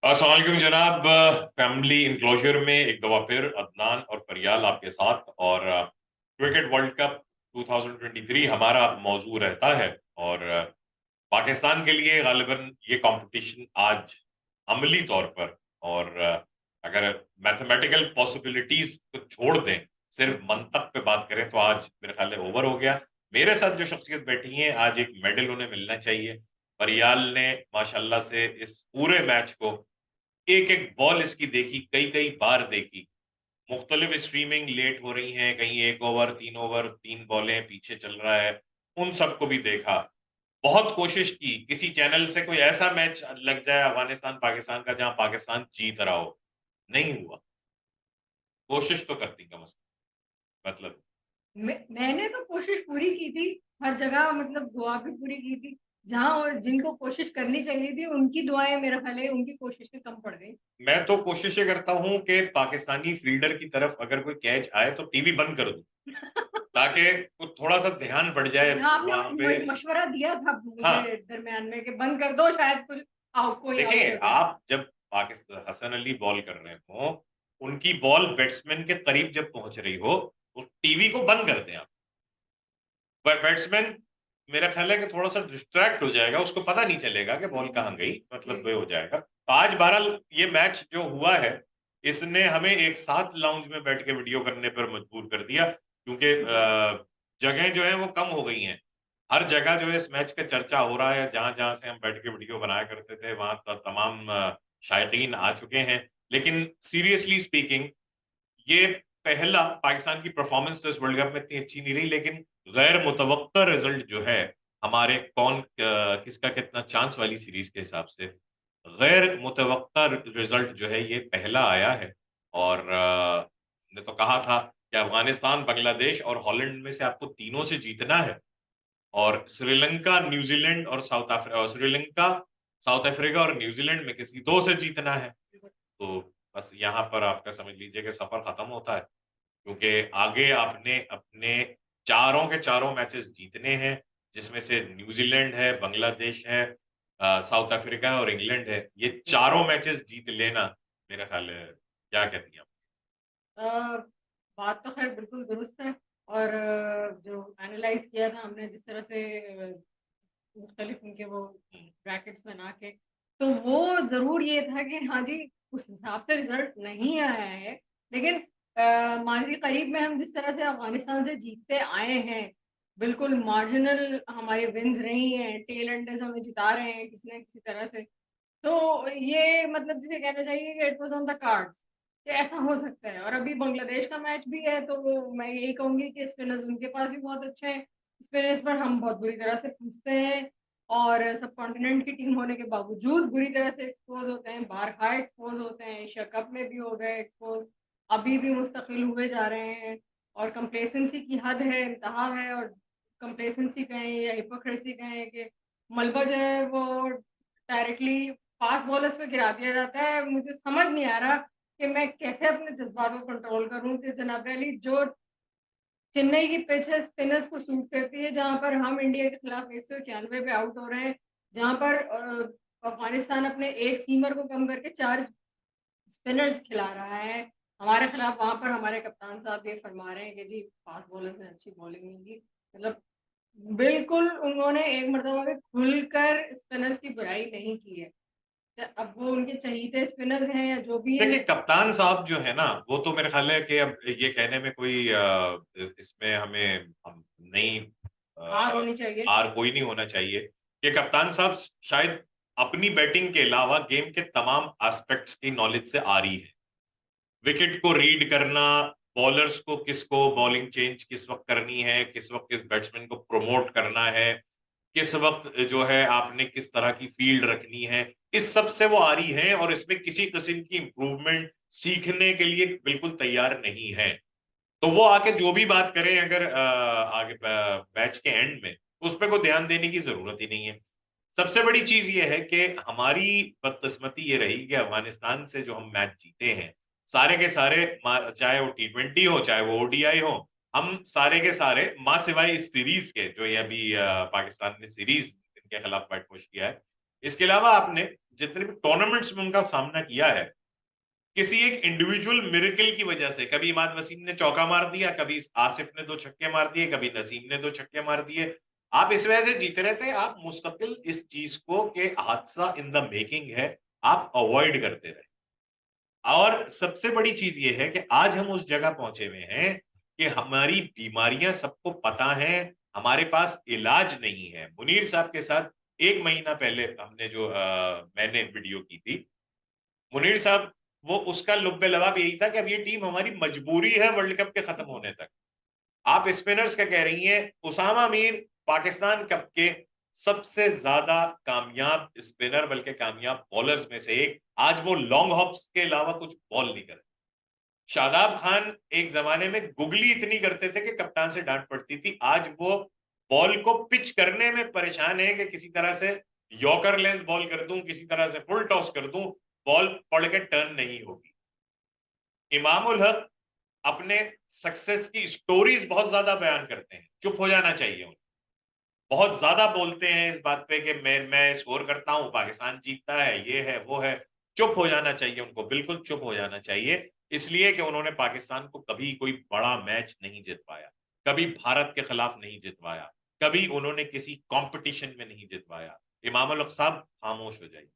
अस्सलाम वालेकुम जनाब। फैमिली इंक्लोजर में एक दफा फिर अदनान और फरियाल आपके साथ। और क्रिकेट वर्ल्ड कप 2023 हमारा मौजू रहता है। और पाकिस्तान के लिए गालिबन ये कंपटीशन आज अमली तौर पर और अगर मैथमेटिकल पॉसिबिलिटीज को छोड़ दें, सिर्फ मंतक पे बात करें तो आज मेरे ख्याल में ओवर हो गया। मेरे साथ जो शख्सियत बैठी है, आज एक मेडल उन्हें मिलना चाहिए। फरियाल ने माशाल्लाह से इस पूरे मैच को एक एक बॉल इसकी देखी, कई कई बार देखी। मुख्तलिफ स्ट्रीमिंग लेट हो रही हैं, कहीं एक ओवर तीन बॉलें पीछे चल रहा है, उन सबको भी देखा। बहुत कोशिश की किसी चैनल से कोई ऐसा मैच लग जाए अफगानिस्तान पाकिस्तान का जहां पाकिस्तान जीत रहा हो। नहीं हुआ। कोशिश तो करती कम से कम, मतलब। मैंने तो कोशिश पूरी की थी। हर जगह मतलब दुआ भी पूरी की थी। जहां और जिनको कोशिश करनी चाहिए थी उनकी दुआएं मेरा ख्याल है उनकी कोशिश के कम पड़ गई। मैं तो कोशिश ये करता हूं कि पाकिस्तानी फील्डर की तरफ अगर कोई कैच आए तो टीवी बंद कर दूं, ताकि कुछ थोड़ा सा ध्यान बढ़ जाए आपने वहां पे। मशवरा दिया था मुझे हाँ, दरमियान में कि बंद कर दो, शायद कुछ आउट कोई आउट देखिए, हो जाए। आप जब पाकिस्तान हसन अली बॉल कर रहे हो, उनकी बॉल बैट्समैन के करीब जब पहुंच रही हो, तो टीवी को बंद कर दें आप। बैट्समैन मेरा ख्याल है कि थोड़ा सा डिस्ट्रैक्ट हो जाएगा, उसको पता नहीं चलेगा कि बॉल कहाँ गई, मतलब जी। वो हो जाएगा। तो आज बहरहाल ये मैच जो हुआ है, इसने हमें एक साथ लाउंज में बैठ के वीडियो करने पर मजबूर कर दिया, क्योंकि जगह जो है वो कम हो गई हैं। हर जगह जो है इस मैच का चर्चा हो रहा है। जहां जहां से हम बैठ के वीडियो बनाया करते थे, वहां तमाम शायकीन आ चुके हैं। लेकिन सीरियसली स्पीकिंग, ये पहला पाकिस्तान की परफॉर्मेंस तो इस वर्ल्ड कप में इतनी अच्छी नहीं रही, लेकिन गैर मुतवक्का रिजल्ट जो है, हमारे किसका कितना चांस वाली सीरीज के हिसाब से गैर मुतवक्का रिजल्ट जो है ये पहला आया है। और ने तो कहा था कि अफगानिस्तान, बांग्लादेश और हॉलैंड में से आपको तीनों से जीतना है। और श्रीलंका, न्यूजीलैंड और श्रीलंका, साउथ अफ्रीका और न्यूजीलैंड में किसी दो से जीतना है। तो बस यहाँ पर आपका समझ लीजिए कि सफर खत्म होता है, क्योंकि आगे आपने अपने चारों के चारों मैचेस जीतने हैं, जिसमें से न्यूजीलैंड है, बांग्लादेश है, साउथ अफ्रीका है और इंग्लैंड है। ये चारों मैचेस जीत लेना, मेरा ख्याल है। क्या कहती हैं आप? अ, बात तो खैर बिल्कुल दुरुस्त है। और जो एनालाइज किया था हमने जिस तरह से मुख्तलिफ उनके वो ब्रैकेट्स बना के, तो वो ज़रूर ये था कि हाँ जी, उस हिसाब से रिजल्ट नहीं आया है। लेकिन माजी करीब में हम जिस तरह से अफगानिस्तान से जीतते आए हैं, बिल्कुल मार्जिनल हमारी विन्स रही हैं, टेल एंडर्स हमें जिता रहे हैं किसी न किसी तरह से। तो ये मतलब जिसे कहना चाहिए कि it was on the cards कि ऐसा हो सकता है। और अभी बांग्लादेश का मैच भी है, तो वो मैं यही कहूंगी कि स्पिनर्स उनके पास भी बहुत अच्छे हैं। स्पिनर्स पर हम बहुत बुरी तरह से फंसते हैं और सब कॉन्टिनेंट की टीम होने के बावजूद बुरी तरह से एक्सपोज होते हैं, बारहा एक्सपोज होते हैं, एशिया कप में भी हो गए एक्सपोज, अभी भी मुस्तकिल हुए जा रहे हैं। और कंप्लेसेंसी की हद है, इंतहा है। और कंप्लेसेंसी कहें या हिपोक्रेसी कहें कि मलबा जो है वो डायरेक्टली फास्ट बॉलर्स पे गिरा दिया जाता है। मुझे समझ नहीं आ रहा कि मैं कैसे अपने जज्बात को कंट्रोल करूं कि जनाब अली, जो चेन्नई की पिच है स्पिनर्स को सूट करती है, जहां पर हम इंडिया के खिलाफ 191 पे आउट हो रहे हैं, जहां पर अफगानिस्तान अपने एक सीमर को कम करके 4 स्पिनर्स खिला रहा है हमारे खिलाफ। वहां पर हमारे कप्तान साहब ये फरमा रहे हैं कि जी फास्ट बॉलर्स ने अच्छी बॉलिंग नहीं की। मतलब बिल्कुल उन्होंने एक मरतबा भी खुलकर स्पिनर्स की बुराई नहीं की है। अब वो उनके चहीते स्पिनर्स हैं या जो भी देखिए, है। कप्तान साहब जो है ना, वो तो मेरे ख्याल है कि अब ये कहने में कोई इसमें हमें हम नहीं, हार अ, होनी चाहिए। हार कोई नहीं होना चाहिए कि कप्तान साहब शायद अपनी बैटिंग के अलावा गेम के तमाम एस्पेक्ट्स की नॉलेज से आ रही है। विकेट को रीड करना, बॉलर्स को किसको बॉलिंग चेंज किस वक्त करनी है, किस वक्त किस बैट्समैन को प्रमोट करना है, किस वक्त जो है आपने किस तरह की फील्ड रखनी है, इस सब से वो आ रही है। और इसमें किसी किस्म की इंप्रूवमेंट सीखने के लिए बिल्कुल तैयार नहीं है। तो वो आके जो भी बात करें, अगर आगे मैच के एंड में, उस पर कोई ध्यान देने की जरूरत ही नहीं है। सबसे बड़ी चीज ये है कि हमारी बदकिस्मती ये रही कि अफगानिस्तान से जो हम मैच जीते हैं, सारे के सारे, चाहे वो T20 हो चाहे वो ODI हो, हम सारे के सारे माँ सिवाय इस सीरीज के, जो ये अभी पाकिस्तान ने सीरीज इनके खिलाफ फाइट पुश किया है, इसके अलावा आपने जितने भी टूर्नामेंट्स में उनका सामना किया है, किसी एक इंडिविजुअल मिरेकल की वजह से, कभी इमाद वसीम ने चौका मार दिया, कभी आसिफ ने 2 छक्के मार दिए, कभी नसीम ने 2 छक्के मार दिए, आप इस वजह से जीते रहे थे। आप मुस्तकिल इस चीज को कि हादसा इन द मेकिंग है, आप अवॉइड करते रहे। और सबसे बड़ी चीज ये है कि आज हम उस जगह पहुंचे हुए हैं कि हमारी बीमारियां सबको पता है, हमारे पास इलाज नहीं है। मुनीर साहब के साथ 1 महीना पहले हमने जो मैंने वीडियो की थी, मुनीर साहब, वो उसका लुब्बे लबाब यही था कि अब ये टीम हमारी मजबूरी है वर्ल्ड कप के खत्म होने तक। आप स्पिनर्स का कह रही हैं, उसामा मीर पाकिस्तान कप के सबसे ज्यादा कामयाब स्पिनर, बल्कि कामयाब बॉलर्स में से एक। आज वो लॉन्ग हॉप्स के अलावा कुछ बॉल नहीं करते। शादाब खान एक जमाने में गुगली इतनी करते थे कि कप्तान से डांट पड़ती थी, आज वो बॉल को पिच करने में परेशान है कि किसी तरह से यॉर्कर लेंथ बॉल कर दूं, किसी तरह से फुल टॉस कर दूं, बॉल पड़ के टर्न नहीं होगी। इमामुल हक अपने सक्सेस की स्टोरीज बहुत ज्यादा बयान करते हैं, चुप हो जाना चाहिए उन्हें। बहुत ज्यादा बोलते हैं इस बात पे कि मैं स्कोर करता हूं, पाकिस्तान जीतता है, ये है वो है। चुप हो जाना चाहिए उनको, बिल्कुल चुप हो जाना चाहिए। इसलिए कि उन्होंने पाकिस्तान को कभी कोई बड़ा मैच नहीं जितवाया, कभी भारत के खिलाफ नहीं जितवाया, कभी उन्होंने किसी कंपटीशन में नहीं जितवाया। इमाम उल हक साहब खामोश हो जाइए,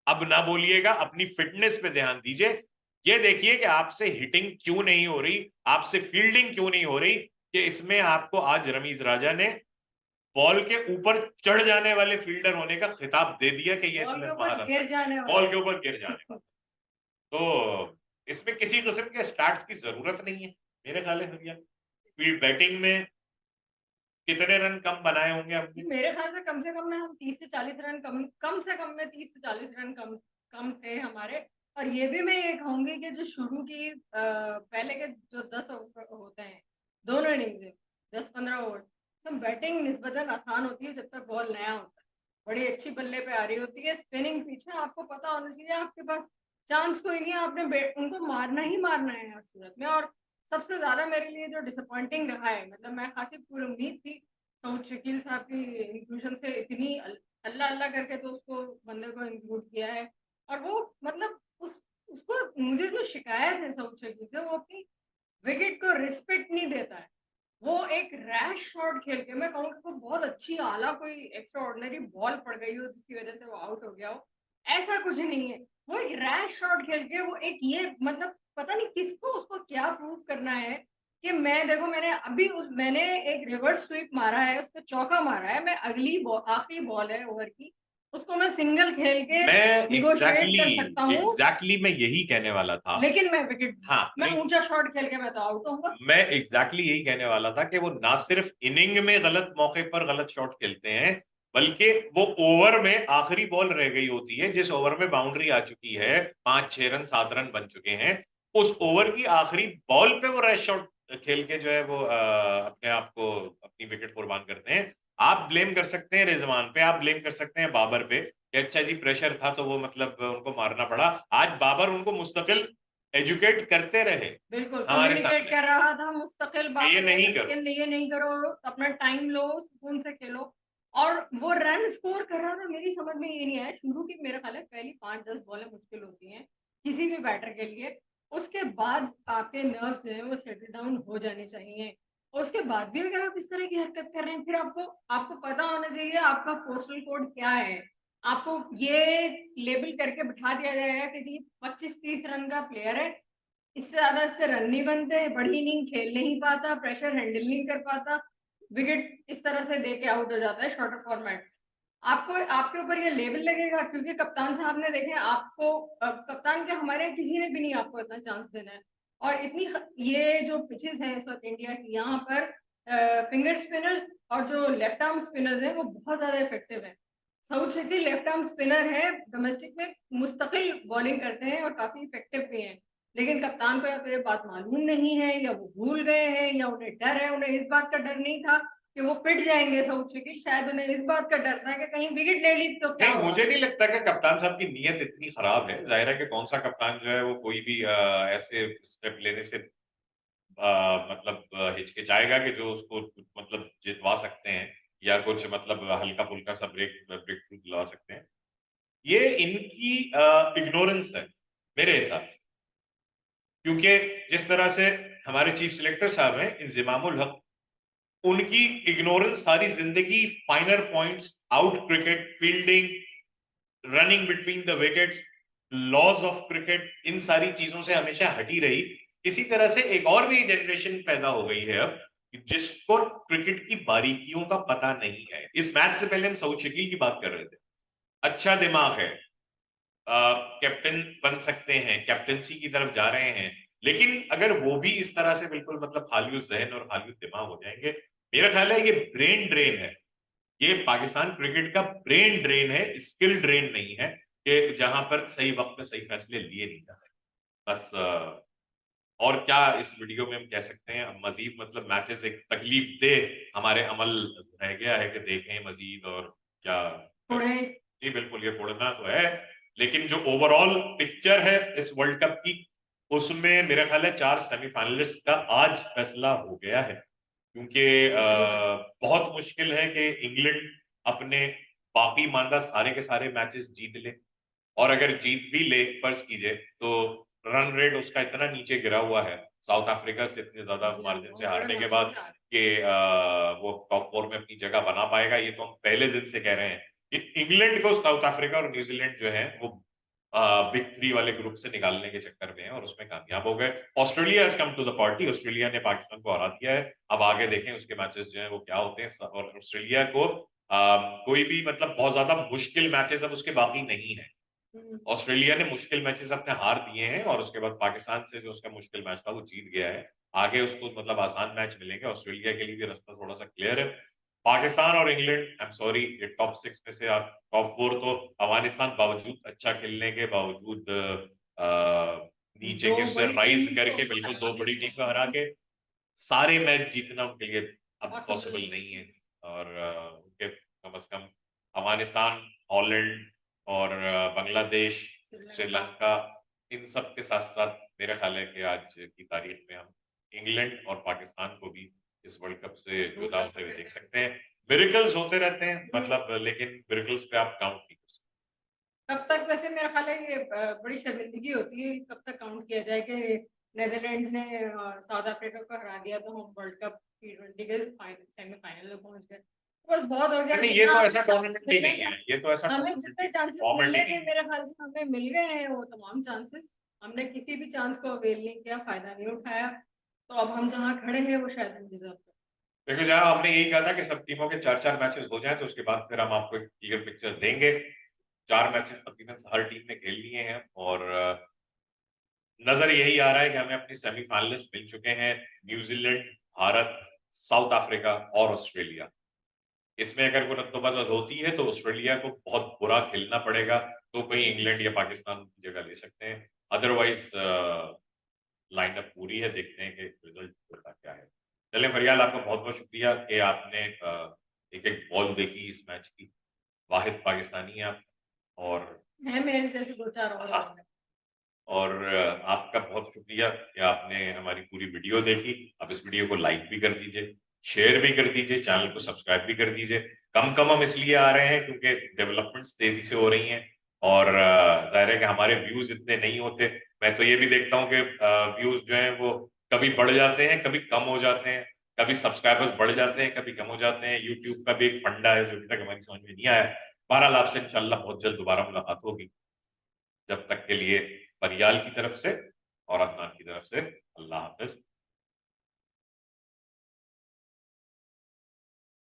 अब ना बोलिएगा, अपनी फिटनेस पे ध्यान दीजिए। ये देखिए कि आपसे हिटिंग क्यों नहीं हो रही, आपसे फील्डिंग क्यों नहीं हो रही, कि इसमें आपको आज रमीज राजा ने बॉल के ऊपर चढ़ जाने वाले फील्डर होने का खिताब दे दिया कि ये बॉल इसमें के ऊपर महारत है, गिर जाने बॉल वाला के ऊपर गिर जाने वाला। तो इसमें किसी किस्म के स्टार्ट्स की जरूरत नहीं है मेरे ख्याल है। भैया फील्ड बैटिंग में कितने रन कम बनाए होंगे हमने? मेरे ख्याल से कम में हम 30 से 40 रन कम से कम में 30 से 40 रन कम थे हमारे। और ये भी मैं ये कहूंगी कि जो शुरू की पहले के जो 10 ओवर होते हैं दोनों इनिंग्स में, 10-15 ओवर, तो बैटिंग निस्बतन आसान होती है जब तक बॉल नया होता है, बड़ी अच्छी बल्ले पे आ रही होती है, स्पिनिंग पीछे आपको पता होना चाहिए आपके पास चांस कोई नहीं है, आपने उनको मारना ही मारना है हर सूरत में। और सबसे ज्यादा मेरे लिए जो डिसअपॉइंटिंग रहा है, मतलब मैं खासी पूरी उम्मीद थी सऊद शकील साहब की इंक्लूजन से, इतनी अल्लाह अल्लाह करके तो उसको बंदे को इंक्लूड किया है। और वो मतलब उसको मुझे जो शिकायत है सऊद शकील से, वो अपनी विकेट को रिस्पेक्ट नहीं देता है। वो एक रैश शॉट खेल के, मैं कहूँगी वो बहुत अच्छी आला कोई एक्स्ट्रा ऑर्डिनरी बॉल पड़ गई हो जिसकी वजह से वो आउट हो गया हो, ऐसा कुछ नहीं है। वो एक रैश शॉट खेल के वो एक ये मतलब पता नहीं किसको उसको क्या प्रूव करना है कि मैं देखो मैंने अभी मैंने एक रिवर्स स्वीप मारा है, उस पर चौका मारा है, मैं आखिरी बॉल है ओवर की, उसको मैं सिंगल खेल के मैं निगोशिएट कर सकता हूँ, मैं यही कहने वाला था। लेकिन मैं विकेट हाँ, मैं नहीं, ऊंचा शॉट खेल के मैं तो आउट होऊंगा। मैं यही कहने वाला था कि वो ना सिर्फ इनिंग में गलत मौके पर गलत शॉट खेलते हैं, बल्कि वो ओवर में आखिरी बॉल रह गई होती है, जिस ओवर में बाउंड्री आ चुकी है, 5-6 रन 7 रन बन चुके हैं, उस ओवर की आखिरी बॉल पे वो रैश शॉट खेल के जो है वो अपने आप को अपनी विकेट कुर्बान करते हैं। आप ब्लेम कर सकते हैं रिजवान पे, आप ब्लेम कर सकते हैं बाबर पे कि अच्छा जी प्रेशर था तो वो मतलब उनको मारना पड़ा। आज बाबर उनको मुस्तकिल एजुकेट करते रहे बिल्कुल हमारे कम्युनिकेट सामने, कर रहा था मुस्तकिल ये बाबर ने, नहीं करो। लेकिन ये नहीं करो, अपना टाइम लो, सुकून से खेलो। और वो रन स्कोर कर रहा था, मेरी समझ में ये नहीं आया शुरू की, मेरे ख्याल है पहली 5-10 बॉलें मुश्किल होती हैं किसी भी बैटर के लिए, उसके बाद आपके नर्व्स जो है वो सेटल डाउन हो जाने चाहिए। और उसके बाद भी अगर आप इस तरह की हरकत कर रहे हैं, फिर आपको आपको पता होना चाहिए आपका पोस्टल कोड क्या है। आपको ये लेबल करके बिठा दिया जाएगा कि जी 25-30 रन का प्लेयर है, इससे ज्यादा इससे रन नहीं बनते, बड़ी इनिंग खेल नहीं पाता, प्रेशर हैंडल नहीं कर पाता, विकेट इस तरह से दे के आउट हो जाता है शॉर्टर फॉर्मेट। आपको आपके ऊपर ये लेबल लगेगा क्योंकि कप्तान साहब ने देखे आपको, कप्तान के हमारे यहाँ किसी ने भी नहीं आपको इतना चांस देना है। और ये जो पिचेस हैं इस वक्त इंडिया की, यहाँ पर फिंगर स्पिनर्स और जो लेफ्ट आर्म स्पिनर्स हैं वो बहुत ज्यादा इफेक्टिव है। South Shakeel left arm spinner है, डोमेस्टिक में मुस्तकिल बॉलिंग करते हैं और काफी इफेक्टिव भी हैं, लेकिन कप्तान को या तो ये बात मालूम नहीं है, या वो भूल गए हैं, या उन्हें डर है, उन्हें इस बात का डर नहीं था कि वो पिट जाएंगे साउथ शकील, शायद उन्हें इस बात का डर था कि कहीं विकेट ले ली तो क्या नहीं, होगा। मुझे नहीं लगता कि कप्तान साहब की नीयत इतनी खराब है। जाहिर है कि कौन सा कप्तान जो है वो कोई भी ऐसे स्टेप लेने से मतलब हिचकिचाएगा कि जो उसको मतलब जितवा सकते हैं या कुछ मतलब हल्का फुल्का सा ब्रेक ब्रेक थ्रू दिला सकते हैं। ये इनकी इग्नोरेंस है मेरे हिसाब से, क्योंकि जिस तरह से हमारे चीफ सिलेक्टर साहब हैं इंजिमामुल हक, उनकी इग्नोरेंस सारी जिंदगी finer points, out cricket, fielding, running between the wickets, laws of cricket, इन सारी चीजों से हमेशा हटी रही। इसी तरह से एक और भी जनरेशन पैदा हो गई है अब जिसको क्रिकेट की बारीकियों का पता नहीं है। इस मैच से पहले हम सऊद शकील की बात कर रहे थे, अच्छा दिमाग है, कैप्टन बन सकते हैं, कैप्टनसी की तरफ जा रहे हैं, लेकिन अगर वो भी इस तरह से बिल्कुल मतलब हालियो जहन और हालियो दिमाग हो जाएंगे, मेरा ख्याल है ये ब्रेन ड्रेन है। ये पाकिस्तान क्रिकेट का ब्रेन ड्रेन है, स्किल ड्रेन नहीं है कि जहां पर सही वक्त पे सही फैसले लिए नहीं जा रहे। बस और क्या इस वीडियो में हम कह सकते हैं, मजीद मतलब मैचेस एक तकलीफ दे हमारे अमल रह गया है कि देखें मजीद और क्या थोड़े जी बिल्कुल, ये उड़ना तो है, लेकिन जो ओवरऑल पिक्चर है इस वर्ल्ड कप की, उसमें मेरा ख्याल है 4 सेमीफाइनलिस्ट का आज फैसला हो गया है, क्योंकि बहुत मुश्किल है कि इंग्लैंड अपने बाकी मानदा सारे के सारे मैचेस जीत ले, और अगर जीत भी ले फर्ज कीजिए तो रन रेट उसका इतना नीचे गिरा हुआ है साउथ अफ्रीका से इतने ज्यादा जी मार्जिन बहुत से बड़े हारने के मार्जिन बाद से आ रहे कि वो टॉप 4 में अपनी जगह बना पाएगा। ये तो हम पहले दिन से कह रहे हैं कि इंग्लैंड को साउथ अफ्रीका और न्यूजीलैंड जो है वो बिग 3 वाले ग्रुप से निकालने के चक्कर में है और उसमें कामयाब हो गए। Australia has come to the party, Australia ने पाकिस्तान को हरा दिया है। अब आगे देखें उसके मैचेस जो है वो क्या होते हैं, और ऑस्ट्रेलिया को कोई भी मतलब बहुत ज्यादा मुश्किल मैचेस अब उसके बाकी नहीं है। हम्म, ऑस्ट्रेलिया ने मुश्किल मैचेस अपने हार दिए हैं और उसके बाद पाकिस्तान से जो उसका मुश्किल मैच था वो जीत गया है। आगे उसको मतलब आसान मैच मिलेंगे, ऑस्ट्रेलिया के लिए भी रास्ता थोड़ा सा क्लियर है। पाकिस्तान और इंग्लैंड, आई एम सॉरी, ये टॉप 6 में से आप टॉप 4 तो अफगानिस्तान बावजूद अच्छा खेलने के बावजूद नीचे दो के से बड़ी राइज टीम्स को करके बिल्कुल हरा 2 भी बड़ी दिया टीम को हरा के सारे मैच जीतना उनके लिए अब पॉसिबल पॉसिबल नहीं नहीं है। और उनके कम अज कम अफगानिस्तान, हॉलैंड और बांग्लादेश, श्रीलंका श्रीलंका, इन सब के साथ साथ मेरा ख्याल है कि आज की तारीख में हम इंग्लैंड और पाकिस्तान को भी इस वर्ल्ड कप से दूर जुदा कर होते हुए सकते देख थे सकते हैं। मिरेकल्स होते रहते हैं हम्म, मतलब, लेकिन मिरेकल्स पे आप काउंट नहीं कर सकते। कब तक वैसे मेरा ख्याल है ये बड़ी शर्मिंदगी होती है, कब तक काउंट किया जाए कि नेदरलैंड्स ने साउथ अफ्रीका को हरा दिया तो हम वर्ल्ड कप T20 के सेमीफाइनल में पहुंच गए। बस बहुत हो गया, नहीं, ये जितना तो हमें ऐसा चांस टूर्नामेंट ही मिलने नहीं थे, है, ये तो ऐसा हमें टूर्नामेंट जितने ही चांसेस फॉर्मेट ही मिलने थे नहीं है। मेरे ख्याल से हमें मिल गए हैं वो तमाम चांसेस। हमने किसी भी चांस को अवेल नहीं किया, फायदा नहीं उठाया, तो अब हम जहाँ खड़े हैं वो शायद हम डिजर्व करते देखो जहाँ हमने यही कहा था कि सब टीमों के 4-4 मैचेस हो जाए तो उसके बाद फिर हम आपको एक क्लियर पिक्चर देंगे। 4 मैचेस तकरीबन हर टीम ने खेल लिए हैं और नजर यही आ रहा है कि हमें अपनी सेमीफाइनलिस्ट मिल चुके हैं, न्यूजीलैंड, भारत, साउथ अफ्रीका और ऑस्ट्रेलिया। इसमें अगर कोई रद्दोबदल होती है तो ऑस्ट्रेलिया को बहुत बुरा खेलना पड़ेगा, तो कहीं इंग्लैंड या पाकिस्तान की जगह ले सकते हैं। अदरवाइज लाइनअप पूरी है, देखते हैं कि रिजल्ट होता क्या है। चलें फरियाल, आपका बहुत बहुत शुक्रिया कि आपने एक एक बॉल देखी इस मैच की, वाहिद पाकिस्तानी हैं आप। और हैं। है मेरे जैसे दो चार और हैं। और आपका बहुत शुक्रिया कि आपने हमारी पूरी वीडियो देखी। आप इस वीडियो को लाइक भी कर दीजिए, शेयर भी कर दीजिए, चैनल को सब्सक्राइब भी कर दीजिए। कम कम हम इसलिए आ रहे हैं क्योंकि डेवलपमेंट्स तेजी से हो रही हैं और जाहिर है कि हमारे व्यूज इतने नहीं होते। मैं तो ये भी देखता हूँ कि व्यूज जो हैं वो कभी बढ़ जाते हैं, कभी कम हो जाते हैं, कभी सब्सक्राइबर्स बढ़ जाते हैं, कभी कम हो जाते हैं। यूट्यूब का भी एक फंडा है जो अभी तक हमारी समझ में नहीं आया। बहरहाल आपसे इंशाल्लाह बहुत जल्द दोबारा मुलाकात होगी। जब तक के लिए परियाल की तरफ से और अदनान की तरफ से अल्लाह हाफिज।